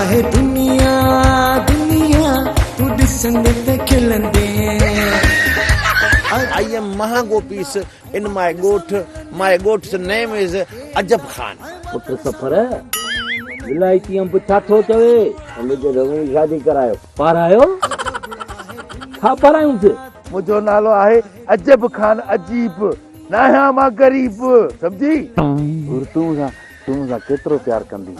आहे दुनिया दुनिया तू ॾिसंदे त खिलंदे I am Mahagopis in my goat. My goat's name is Ajab Khan. पुट सफर विलायती अंब छा थो चवे मुझे रवि शादी करायो पारायो छा पारायूंसि मुझो नालो आहे अजब खान अजीब नाया मां गरीब समझी तूं सां केतिरो प्यार कंदी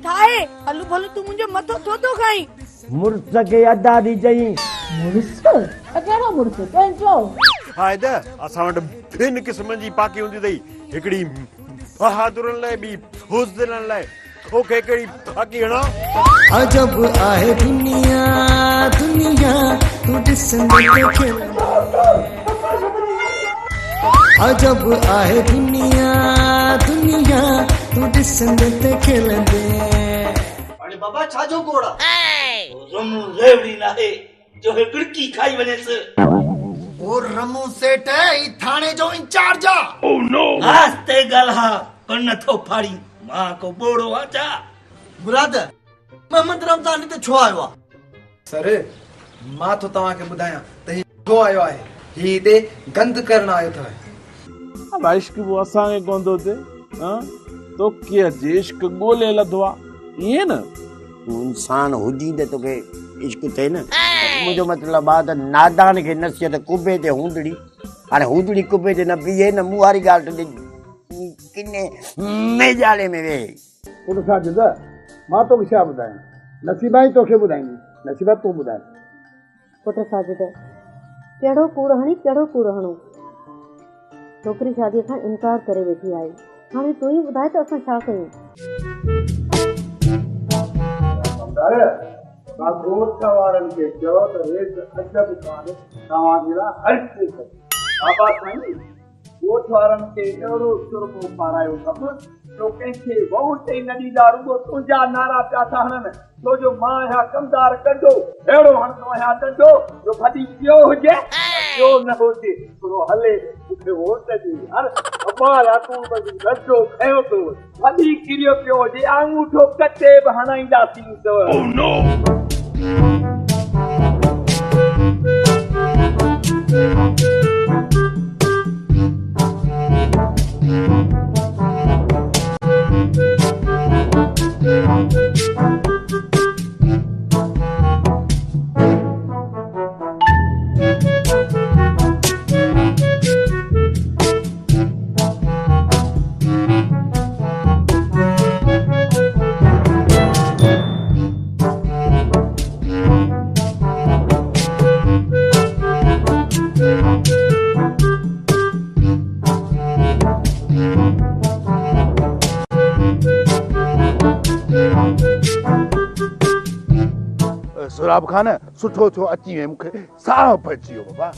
ठाहे हलू भलू तू मुंहिंजो मथो छो थो खाई मुर्स खे अदा दी चई मुड़ुस कहिड़ो मुड़ुस पंहिंजो फ़ाइदा असां वटि ॿिनि क़िस्मनि जी पाकी हूंदी अथई हिकिड़ी बहादुरनि लाइ ॿी बुज़दिलनि लाइ तोखे कहिड़ी पाकी हणा अजब आहे दुनिया दुनिया तू ॾिसंदे त खिलंदे अजब आहे दुनिया दुनिया तू ॾिसंदे त खिलंदे अरे बाबा छाजो कोड़ा रमू रेवड़ी नाहे जो हिकड़ी खाई वनेस ओ रमू सेठ ई थाने जो इंचार्ज आ ओह नो आस्ते गलहा कन्न थो फाड़ी मां को बोड़ो आचा ब्रदर मोहम्मद रमजान ते छो आयो आ सर मां तो तवा के बुधाया त ही छो आयो आहे ही ते गंद करण आयो था अब इश्क वो असां के कोंदो ते हां तो के इश्क गोले लदवा ये न तू इंसान हुजी दे तोखे इश्क थे न मुझो मतलब आ त नादान खे नसीहत कुबे ते हुंदड़ी हाणे हुंदड़ी कुबे ते न बीहे न मुहारी गाल ते किने मेजाले में वे पुट साजिद मां तो छा बुधाया नसीबा ही तोखे बुधाईंदी नसीबा तू बुधाए पुट साजिद केड़ो कूड़ हणी केड़ो कूड़ हणो छोकरी शादी खां इनकार करे वेठी आहे हाणे तू ही बुधाए त असां छा कयूं अरे गोट वारन के चयो त रेस अजब खान तव्हां जे हर चीज बाबा साईं गोट वारन के एड़ो सुरमो पारायो सब तो कंहिंखे वोट न ॾींदा रुगो तुंहिंजा नारा पिया था हणनि छो जो मां या कमदार कंदो अहिड़ो हणंदो आहियां डंडो जो भली पियो हुजे पियो न हुजे थोरो हले मूंखे वोट ॾे हर अबाल तूं बि डंडो खयो थो भली किरियो पियो हुजे आंगूठो कटे बि हणाईंदासीं त सुराब खान सुठो छो अची वे मूंखे साह पइजी वियो बाबा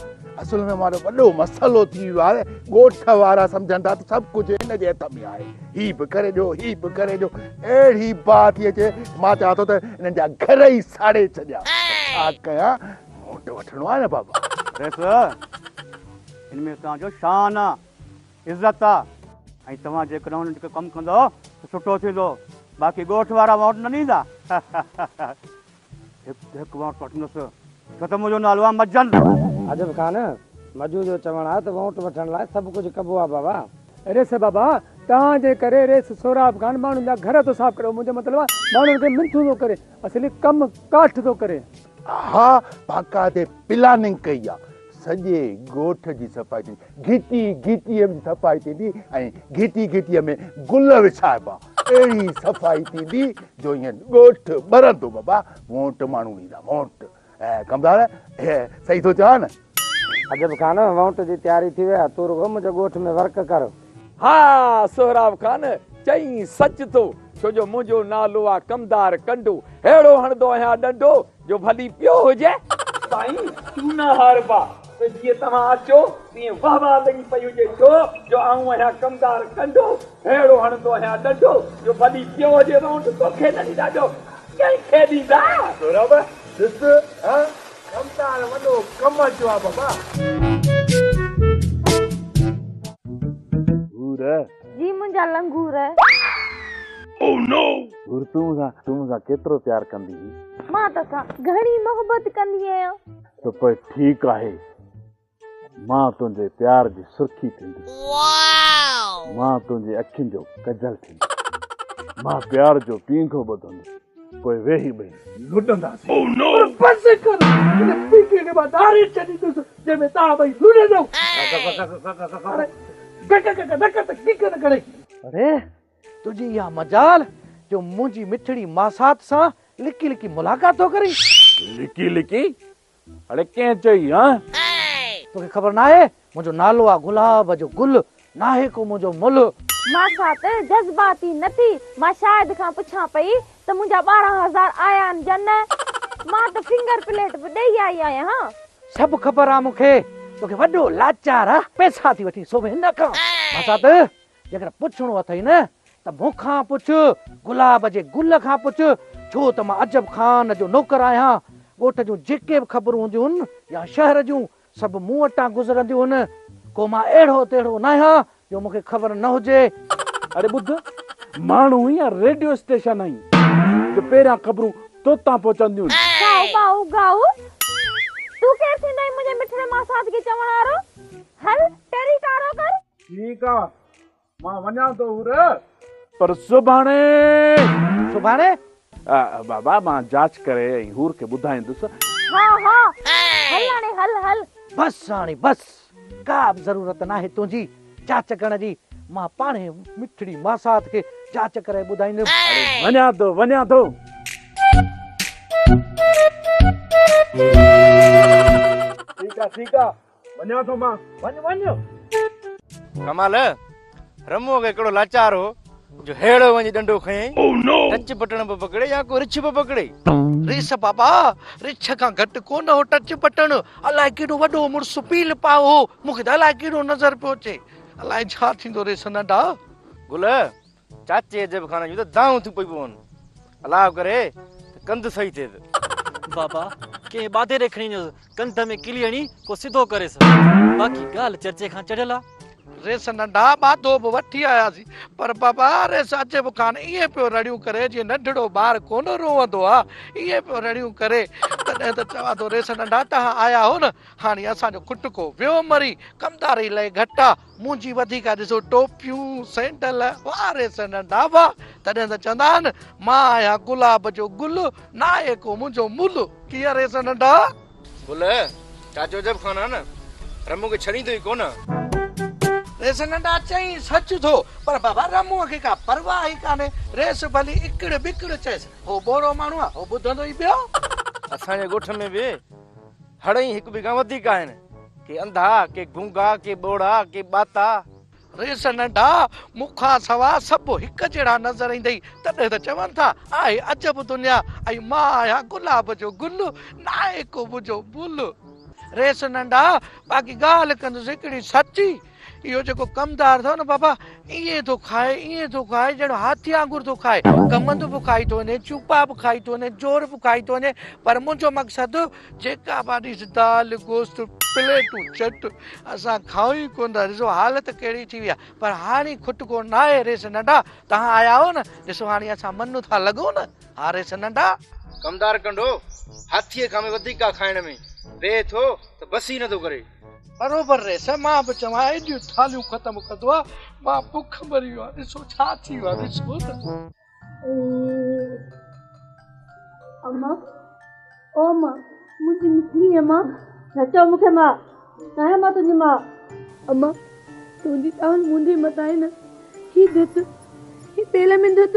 असल में मारो वॾो मसलो थी वियो आहे ॻोठ वारा सम्झनि था त सभु कुझु हिन जे हथ में आहे ही बि करे ॾियो ही बि करे ॾियो अहिड़ी बात थी अचे मां चाहियां थो त हिननि जा घर ई साड़े छॾियां छा कयां वोट वठिणो आहे न बाबा हिनमें तव्हांजो शान आहे इज़त आहे ऐं तव्हां जेकॾहिं हुननि खे कमु कंदो त सुठो थींदो बाक़ी ॻोठ वारा वोट न ॾींदा हिकु वोट वठंदुसि छो त मुंहिंजो नालो आहे मजन अजब खान मजू जो चवण आहे त वोट वठण लाइ सभु कुझु कबो आहे बाबा रेस बाबा तव्हांजे करे रेस सोराब खान माण्हुनि जा घर थो साफ़ करे मुंहिंजो मतिलबु आहे माण्हुनि खे मिंथू थो करे असली कमु काठ थो करे हा बाक़ाइदे प्लानिंग कई आहे सॼे ॻोठ जी सफ़ाई थींदी घिटीअ जी सफ़ाई थींदी ऐं घिटीअ में गुल विछाइबा अहिड़ी सफ़ाई थींदी जो ईअं ॻोठ ॿरंदो बाबा वोट माण्हू ॾींदा वोट ऐं कमदार सही थो चवां न अजब खान वोट जी तयारी थी वई आहे तूं रुगो मुंहिंजे ॻोठ में वर्क कर हा सोहराब खान चई सच थो छो जो मुंहिंजो नालो आहे कमदार कंडो अहिड़ो हणंदो आहियां डंडो जो भली पियो हुजे साईं तूं न हारबा त जीअं तव्हां अचो तीअं वाह वाह लॻी पई हुजे छो जो आऊं आहियां कमदार कंडो अहिड़ो हणंदो आहियां डंडो जो भली पियो हुजे वोट तोखे न ॾींदा जो कंहिंखे ॾींदा सोराब ॾिस कमदार वॾो कम जो आहे बाबा जी मुंहिंजा लंगूर ओह नो हुर तूं सां केतिरो प्यार कंदी हुई? मां तोसां घणी मोहबत कंदी आहियां। तो पर ठीकु आहे, मां तुंहिंजे प्यार जी सुर्खी थींदी, मां तुंहिंजी अखियुनि जो कजल थींदी, मां प्यार जो पींघो ॿुधंदी, पोइ वेही ॿई लुॾंदासीं। बस कर पीके ने बादारी चली तो जंहिंमें तव्हां ॿई लुॾंदव। अरे तुझी इहा मजाल जो मुंहिंजी मिठड़ी मासात सां लिकी लिकी मुलाक़ात थो करी। लिकी लिकी? अड़े कंहिं चई? हाँ तोखे ख़बर ना आहे मुंहिंजो नालो आहे गुलाब जो गुल, नाहे को मुंहिंजो मुल। मासात जज़्बाती न थी। मां शायद खां पुछां पई त मुंहिंजा 12,000 आया आहिनि जन। मां त फिंगर प्लेट बि ॾेई आई आहियां। हाँ सभु ख़बर आहे मूंखे, तोखे वॾो लाचार आहे, पैसा थी वठी सोभे हिन खां। मासात जेकर पुछणो अथई न त मूंखां पुछ, गुलाब जे गुल खां पुछ, छो त मां अजब ख़ान जो नौकर आहियां। ॻोठ जूं जेके बि ख़बरूं हूंदियूं आहिनि या शहर जूं सभु मूं वटां गुज़रंदियूं आहिनि। को मां अहिड़ो तेड़ो न आहियां जो मूंखे ख़बर न हुजे। अरे ॿुध, माण्हू या रेडियो स्टेशन आहीं जो पहिरियां ख़बरूं तो तां पहुचंदियूं। गाऊ बाऊ गाऊ तू केर थींदई मुंहिंजे मिठड़े मासात खे चवण वारो? हल तेरी कारो कर। ठीकु आहे, मां वञा थो हुर, पर सुभाणे बाबा मां जांच करे ऐं हूर खे ॿुधाईंदुसि। हाँ हाँ हल हाणे हल। बस हाणे बस, का बि ज़रूरत नाहे तुंहिंजी जांच करण जी। मां पाणे मिठड़ी मासात खे जांच करे ॿुधाईंदुमि। वञा थो। ठीकु आहे, वञा थो मां। वञ। कमाल रमो के हिकिड़ो लाचार हो जो हेड़ो वञी डंडो खयई। टच बटन पे पकड़े या को रिछ पे पकड़े। रिछ बाबा, रिछ खां घटि कोन हो टच बटन। अलाए केॾो वॾो मुड़ुस पील पाओ हो, मूंखे त अलाए केॾो नज़र पियो अचे। अलाए छा थींदो रेस नंढा। गुल चाचे जब खाना जो त दाऊं थी पई पवन। अलाह करे कंध सही थिए। बाबा के बाधे रखणी जो कंध में किली हणी को सिधो करे स। बाकी गाल चर्चे खां चढ़ियल आ। रेस नंढा बाधो बि वठी आयासीं, पर बाबा रेस अचे बि कान। ईअं पियो रड़ियूं करे जीअं नंढड़ो ॿार कोन रोवंदो आहे, ईअं पियो रड़ियूं करे। तॾहिं त चवां थो रेस नंढा तव्हां आया हो न, हाणे असांजो खुटको वियो मरी। कमदारी लाइ घटि आहे, मुंहिंजी वधीक ॾिसो टोपियूं सैंडल। वाह रेस नंढा वाह। तॾहिं त चवंदा आहिनि मां आहियां गुलाब जो गुल, नाहे को मुंहिंजो मुल। कीअं रेस नंढा? गुल चाचो जब खाना न रमू खे छड़ींदो ई कोन। रेस नंढा चई सच थो, पर बाबा रमूअ खे का परवाह ई कान्हे। रेस भली इकड़ बिकड़ चएसि, हो बोरो माण्हू आहे, हो ॿुधंदो ई पियो। असांजे ॻोठ में बि हड़ई हिकु ॿिए खां वधीक आहिनि, के अंधा, के गूंगा, के ॿोड़ा, के ॿाता। रेस नंढा मूंखां सवा सभु हिकु जहिड़ा नज़र ईंदई। तॾहिं त चवनि था आहे अजब दुनिया, ऐं मां आहियां गुलाब जो गुल, नाहे को मुंहिंजो बुल। रेस नंढा बाक़ी ॻाल्हि कंदुसि हिकिड़ी सची। इहो जेको कमदार अथव न बाबा, ईअं थो खाए ॼणो हाथी वांगुर थो खाए। कमंद बि खाई थो वञे, चूपा बि खाई थो वञे, जोर बि खाई थो वञे। पर मुंहिंजो मक़सदु जेका बाॾी दाल गोश्त प्लेटूं चट असां खाऊं ई कोन था। ॾिसो हालत कहिड़ी थी वई आहे। पर हाणे खुटको न आहे रेस नंढा। तव्हां आया हो न, ॾिसो हाणे असां मन था लॻूं न। हा रेस नंढा, कमदार कंडो हाथीअ खां वधीक खाइण में वेह थो त बस ई नथो करे। बरोबर रेस, मां बि चवां एॾियूं थालियूं ख़तमु कंदो आहे, मां बुख मरी वियो आहे। ॾिसो छा थी वियो आहे, ॾिसो न। अम्मा, ओ मां, मुंहिंजी मिठड़ी अम्मा, न चओ मूंखे मां, न आहियां मां तुंहिंजी मां। अम्मा, तुंहिंजी ॾांहुं मुंहिंजे मथां आहे न, ही दत, ही पेर में दत,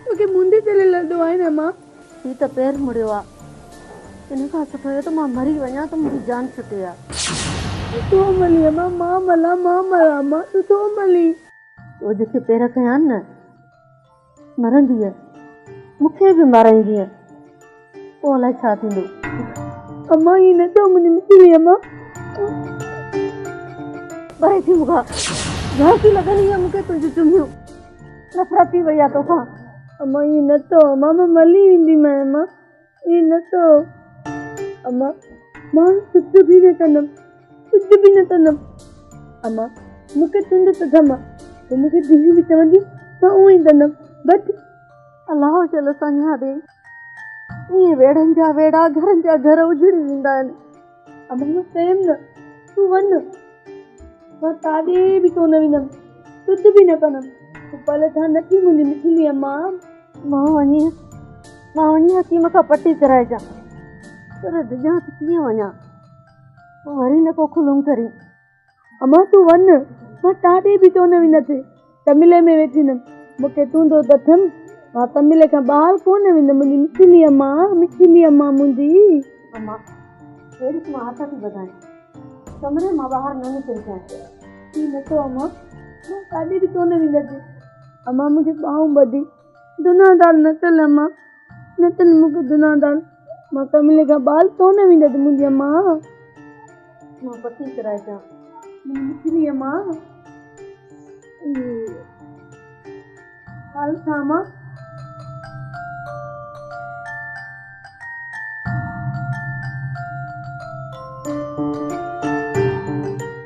तोखे मुंदे चले लॻंदो आहे न मां। ही त पेर मुड़ियो आहे, इन खां सुठो आहे त मां मरी वञा त मुंहिंजी जान छुटे आहे। तो मली अम्मा, मां मला अम्मा, तू तो मली। वो जेके पेर कया न मरंदी है, मूंखे बि माराईंदी है, पोइ अलाए छा थींदो। अम्मा ही न तो मुंहिंजी मिठड़ी अम्मा, परे थी मूंखां। झांसी लॻंदी आहे मूंखे तुंहिंजी चुमियूं, नफ़रत थी वई आहे तोखां। अम्मा ही न तो, अम्मा मां मली वेंदीमांइ अम्मा, ही न तो। अम्मा मां कुझु बि न कंदमि, कुझु बि न कंदमि। अम्मा मूंखे तुंहिंजो त गम आहे, पोइ मूंखे दीदी बि चवंदी मां उहो ई कंदमि। बट अलाह चल असांजा ॾे ईअं वेड़नि जा वेड़ा घरनि जा घर उजड़ी वेंदा आहिनि। अम्मा प्रेम न तूं वञ, मां ताॾे बि कोन वेंदमि, शुद्ध बि न कंदमि। पल था नथी मुंहिंजी मिठली अम्मा। मां वञी हकीम खां पटी कराइजां, पर दिजां त कीअं वञा, वरी न को खुलूं करे। अम्मा तूं वञ, मां ताॾे बि कोन वेंदसि, तमिले में वेठींदमि। मूंखे तूंदो त थियमि, मां तमिले खां ॿाहिरि कोन वेंदमि। मुंहिंजी मिठली अम्मा मुंहिंजी। अम्मा हेॾी मां हथ थी वधायां, कमरे मां ॿाहिरि न निकिरी जाए। थी नथो अम्मा, मां काॾे बि कोन वेंदसि। अम्मा मूंखे ॿाहूं ॿधी, दुनादार न चल अम्मा, न चल मूंखे दुनादार। मां तमिले खां ॿाहिरि कोन वेंदसि मुंहिंजी अम्मा। मां पटी कराइजां मुंहिंजी मिठली अम्मा। हाल छा अम्मा?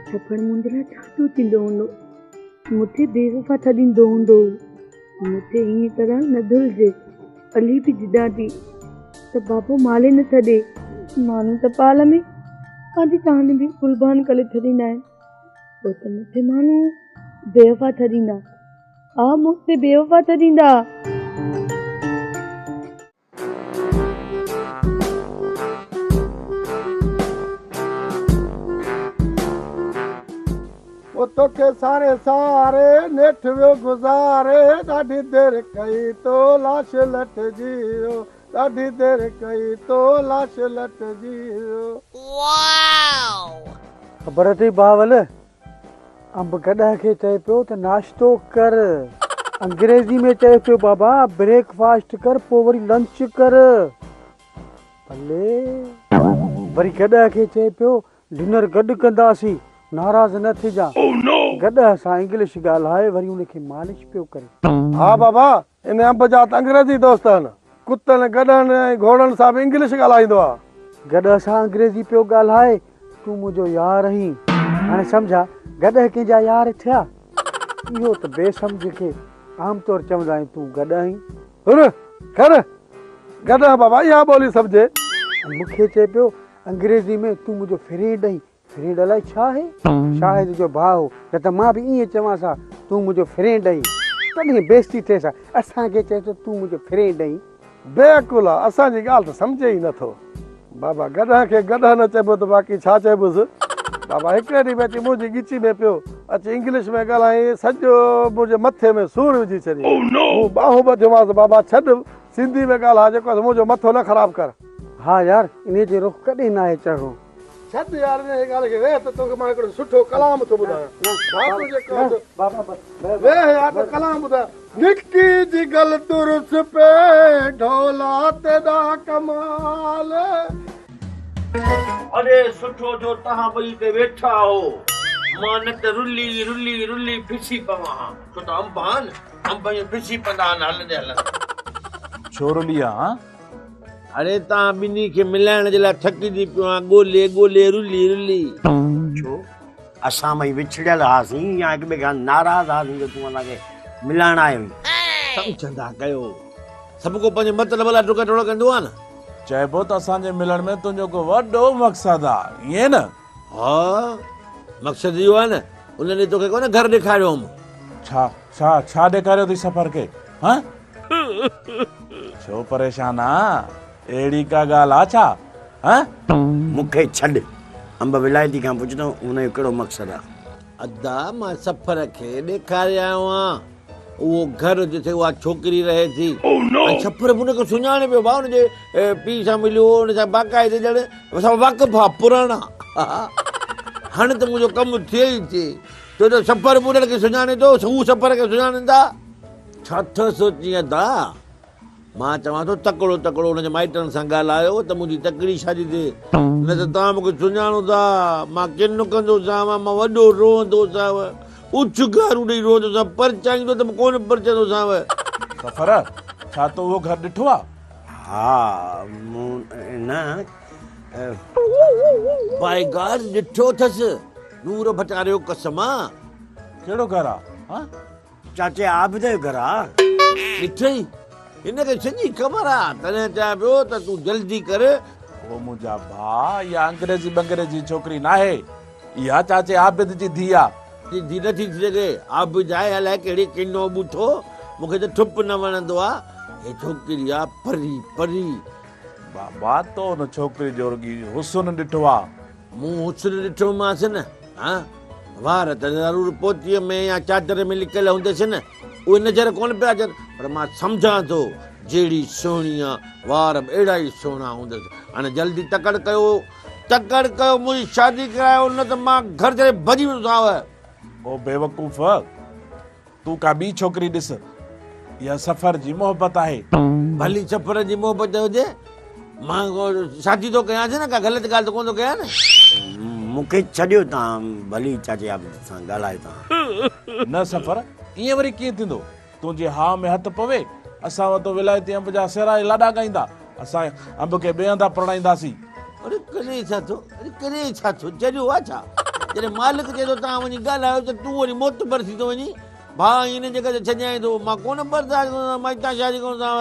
छपड़ मुंहिंजे लाइ छा थो थींदो हूंदो? मूंखे बेवफ़ा छॾींदो हूंदो। मूंखे ईअं तरह न धुलिजे। अली बि जिदा थी त बाबो माले न छॾे। माण्हू त पाल में पंहिंजी कहानी बि कुर्बान करे छॾींदा आहिनि, पोइ त मूंखे माण्हू बेवफ़ा छॾींदा। हा मूंखे बेवफ़ा छॾींदा। वो तोखे सारे सारे नेठ वियो गुज़ारे, ॾाढी देरि कई तो लाश लटजी वियो, ॾाढी देरि कई तो लाश लटजी वियो। ख़बर अथई बावल, अंब गॾह खे चए पियो त नाश्तो कर, अंग्रेज़ी में चए पियो बाबा ब्रेकफास्ट कर, पोइ वरी लंच कर। भले वरी गॾह खे चए पियो डिनर गॾु कंदासीं, नाराज़ न थी जा। गॾह सां इंग्लिश ॻाल्हाए वरी उनखे मालिश पियो करे। हा बाबा, इन अंब जा त अंग्रेज़ी दोस्त आहिनि, कुतनि गॾनि ऐं घोड़नि सां बि इंग्लिश ॻाल्हाईंदो आहे। गॾह सां अंग्रेज़ी पियो ॻाल्हाए, तूं मुंहिंजो यार आहीं। हाणे सम्झा गॾह कंहिंजा यार थिया। इहो त बेसम्झ खे आमतौर चवंदा आहियूं तूं गॾह आहीं। कर गॾह बाबा इहा ॿोली सम्झे। मूंखे चए पियो अंग्रेज़ी में तूं मुंहिंजो फ्रेंड आहीं। फ्रेंड अलाए छा आहे? शाहिद जो भाउ। न त मां बि ईअं चवां सा तूं मुंहिंजो फ्रेंड आहीं, तॾहिं बेइज़ती थिए सा। असांखे चए थो तूं मुंहिंजो फ्रेंड आहीं। बेअकुल आहे, असांजी ॻाल्हि त सम्झे ई नथो। बाबा गॾह खे गॾह न चइबो त बाक़ी छा चइबोसि। बाबा हिकिड़े ॾींहुं में अची मुंहिंजी ॻिची में पियो अची इंग्लिश में ॻाल्हाई, सॼो मुंहिंजे मथे में सूर विझी छॾी। मूं ॿाहूं ॿधियोमांसि, बाबा छॾ सिंधी में ॻाल्हाए, जेको मुंहिंजो मथो न ख़राबु कर। हा यार, इन जे रुख कॾहिं न आहे चढ़ो। छॾ यार इन ॻाल्हि खे, वेह त तोखे मां हिकिड़ो सुठो कलाम थो ॿुधायां। वेह यार त कलाम ॿुधायां। निकी जी गल तुरस पे ढोला तेरा कमाल। अरे सुठो जो तव्हां ॿई ते वेठा हो, मां न त रुली रुली रुली फिसी पवां, छो त अंब आहिनि, अंब ईअं फिसी पवंदा आहिनि हलंदे हलंदे। छो रुली आहे? अरे तव्हां ॿिन्ही खे मिलाइण जे लाइ थकिजी पियो आहियां, ॻोल्हे ॻोल्हे रुली रुली। छो असां ॿई विछड़ियल हुआसीं या हिक ॿिए खां नाराज़ हुआसीं जो तूं असांखे मिलाइण आयो आहीं? सम्झंदा कयो, सभु को पंहिंजे मतिलब लाइ टुक टोड़ कंदो आहे न। चइबो त असांजे मिलण में तुंहिंजो को वॾो मक़सदु आहे, ईअं न? हा मक़सदु इहो आहे न, उन ॾींहुं तोखे कोन घर ॾेखारियो हुउमि। छा ॾेखारियो अथई सफ़र खे? हा छो परेशान आहे? अहिड़ी का ॻाल्हि आहे छा? हा मूंखे छॾ, अंब विलायती खां पुछंदो हुन जो कहिड़ो मक़सदु आहे। अदा मां सफ़र खे ॾेखारे आयो आहियां, उहो घर जिथे उहा छोकिरी रहे थी। सफ़र बि उनखे सुञाणे पियो भाउ, हुनजे पीउ सां मिलियो, हुन सां बाक़ाइदे ॼण असां वाक़ुफ़ु आहे पुराणा। हाणे त मुंहिंजो कमु थिए ई थिए, छो त सफ़र बि उन्हनि खे सुञाणे थो, हू सफ़र खे सुञाणींदा। छा था सोची अदा? मां चवां थो तकिड़ो तकिड़ो हुनजे माइटनि सां ॻाल्हायो त मुंहिंजी तकिड़ी शादी थिए, न त तव्हां मूंखे सुञाणो था, मां किन कंदोसांव, मां वॾो रोहंदोसांव, उछ गारूं ॾेई रोहंदोसांव, परचाईंदो त कोन परचंदोसांव। सफ़र छा तो उहो घर ॾिठो आहे? हा न बाई गार ॾिठो अथसि, नूर भटारियो कसम। कहिड़ो घर आहे? चाचे आबिद जो घर आहे। ॾिठई हिनखे सॼी ख़बर आहे, तॾहिं चवां पियो त तूं जल्दी कर। ओ मुंहिंजा भाउ, इहा अंग्रेजी बंग्रेजी छोकिरी न आहे, इहा चाचे आबिद जी धीउ आहे। धीउ नथी थी सघे, आबिद आहे अलाए कहिड़ी किनो ॿूठो, मूंखे त ठुप न वणंदो आहे। हे छोकिरी आहे परी परी। बाबा तो हुन छोकिरी जो रुॻी हुस्न ॾिठो आहे। मूं हुस्न ॾिठोमांसि न, हा वार त ज़रूरु पोतीअ में या चादर में लिकियल हूंदसि न, उहे नज़र कोन पिया अचनि, पर मां सम्झां थो जहिड़ी सुहिणी आहे, वार बि अहिड़ा ई सुहिणा हूंदसि। हाणे जल्दी तकड़ कयो, मुंहिंजी शादी करायो, न त मां घर छॾे भॼी वेंदोसांव। ओ बेवकूफ़, तूं का ॿी छोकिरी ॾिस, इहा सफ़र जी मोहबत आहे। भली सफ़र जी मोहबत हुजे, मां शादी थो कयांसि न, का ग़लति ॻाल्हि त कोन थो कयां न। मूंखे छॾियो तव्हां, भली चाचे आबिद सां ॻाल्हायो तव्हां। न सफ़र, ईअं वरी कीअं थींदो? तुंहिंजे हा में हथु पवे, असां वटि विलायती अंब जा सेरा लाॾा ॻाईंदा, असां अंब खे ॿिए हंधा प्रणाईंदासीं। अरे करे छा थो चरियो आहे छा? जॾहिं मालिक चए थो तव्हां वञी ॻाल्हायो त तूं वरी मोत बरसी थो वञी। भाउ हिन जॻह ते छॾियां थो, मां कोन बर्दाश्त कंदो, मां हितां शादी कंदोसांव।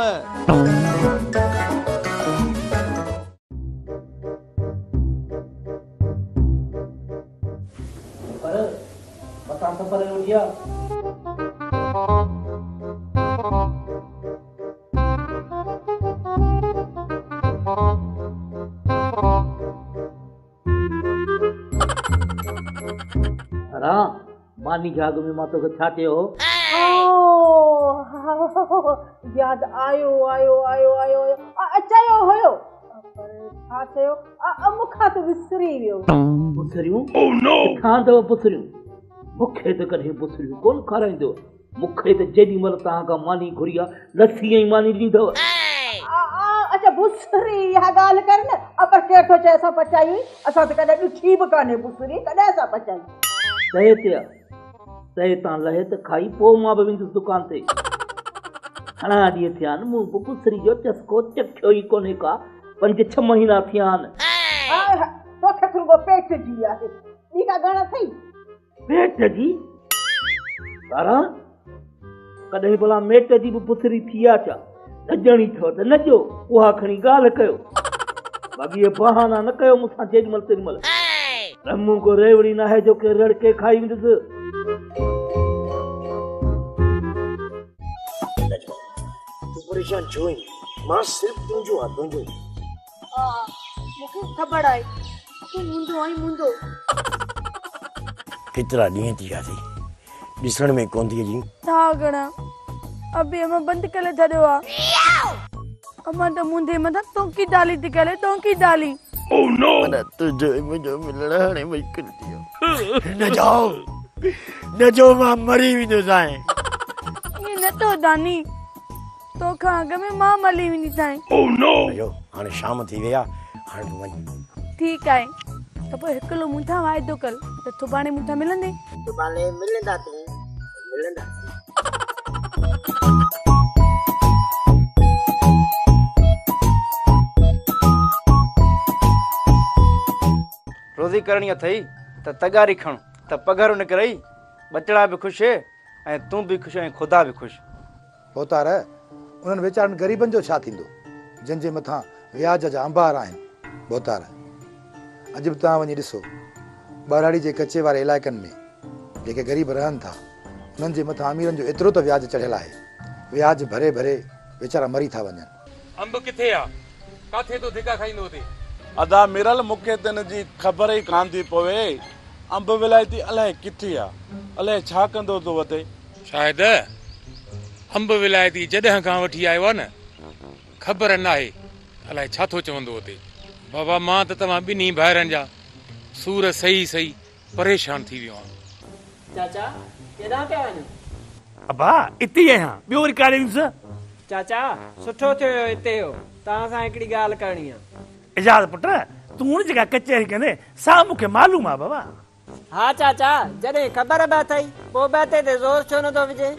मानी जाग में मां तोखे छा चयो? याद आयो चयो हुयो, पर छा चयो मूंखां त विसरी वियो। पुसरियूं? किथां अथव पुसरियूं? मूंखे त कॾहिं पुसरियूं कोन खाराईंदो। मूंखे त जेॾी महिल तव्हां खां मानी घुरी आहे, लस्सी ऐं मानी ॾींदव। अच्छा बुसरी इहा ॻाल्हि कर न, पर केरु थो चए असां पचाई? असां त कॾहिं ॾिठी बि कान्हे बुसरी, कॾहिं असां पचाई? सहे ते सहे तां लहे त खाई, पोइ मां बि वेंदुसि दुकान ते। घणा ॾींहं थिया आहिनि मूं पुसरी जो चस्को चखियो ई कोन्हे का, 5-6 महीना थिया आहिनि। तोखे रुॻो पेट जी आहे, ॿी का ॻाल्हि अथई? पेट जी? तारा कॾहिं भला मेट जी बि पुसरी थी आहे छा? नजणी अथव त नजो, उहा खणी ॻाल्हि कयो, बाक़ी बहाना न कयो मूंसां जेॾी महिल तेॾी महिल। मूं को रेवड़ी न आहे जो के रड़के खाई वेंदुसि। परेशान छो आहीं? मां सिर्फ तुंहिंजो आहे, तुंहिंजो। मूंखे ख़बर आहे तूं मुंहिंजो आई मुंहिंजो। केतिरा ॾींहं थी वियासीं, ॾिसण में कोन थी अची। छा करा, अभी अम्मा बंदि करे छॾियो आहे। अम्मा त मुंहिंजे मथां टोंकी डाली थी करे, टोंकी डाली। Oh no! Mana tujuh muncul milah ni baik dia. न जो मां मरी वेंदो साईं। ये न तो दानी, तो खां अॻ में मां मरी वेंदी साईं। Oh no! अयो हाणे शाम थी वई आहे, हाणे तूं वञ। ठीकु आहे, त पोइ हिकिड़ो मूंसां वाइदो कर त सुभाणे मूंसां मिलंदे। सुभाणे मिलंदा तूं, मिलंदा। रोज़ी करणी अथई त तगारी खण त पघार निकिरई, बचड़ा बि ख़ुशि ऐं तूं बि ख़ुशि ऐं ख़ुदा बि ख़ुशि। होतार उन्हनि वीचारनि ग़रीबनि जो छा थींदो जंहिंजे मथां व्याज जा अंबार आहिनि। होतार अॼु बि तव्हां वञी ॾिसो, ॿाराड़ी जे कचे वारे इलाइक़नि में जेके ग़रीब रहनि था, उन्हनि जे मथां अमीरनि जो एतिरो त व्याज चढ़ियल आहे, व्याज भरे भरे वीचारा मरी था वञनि। अंब किथे आहे? काथे तो धिका खाईंदो हुते? अदा मिरल मूंखे त हिन जी ख़बर ई कान थी पवे। अंब विलायती अलाए किथे आहे, अलाए छा कंदो थो वते। शायदि अंब विलायती जॾहिं खां वठी आयो आहे न, ख़बर न आहे अलाए छा थो चवंदो हुते। बाबा मां त तव्हां ॿिन्ही भाइरनि जा सूर सही सही परेशान थी वियो आहियां। चाचा केॾां पिया वञो? अबा इते ई आहियां, ॿियो वरी काॾे वञुसि? चाचा सुठो थियो हिते हो, तव्हां सां हिकिड़ी ॻाल्हि करणी आहे। इजाज़त पुट, तूं हुन जॻह कचहरी कंदे सा मूंखे मालूम आहे बाबा। हा चाचा, जॾहिं ख़बर बि अथई पोइ बि ते ज़ोर छो नथो विझे?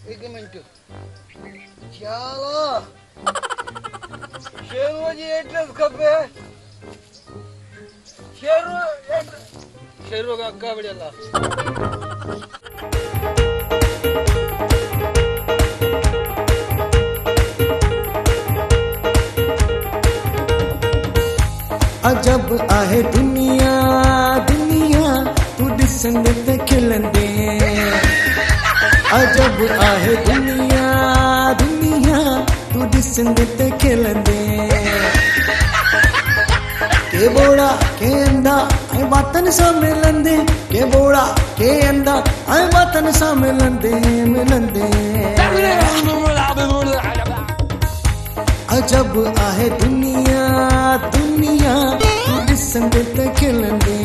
हिकु मिंट, शेरूअ जी एड्रेस खपे। शेरूअ खां अॻु बढ़ियल आहे। अजब आहे दुनिया दुनिया तू ॾिसंदे त खिलंदे अजब आहे दुनिया दुनिया तू ॾिसंदे त खिलंदे के बोड़ा के अंधा ऐं वातन सां मिलंदे के बोड़ा के अंधा ऐं वातन सां मिलंदे मिलंदे अजब आहे दुनिया दुनिया तू ॾिसंदे त खिलंदे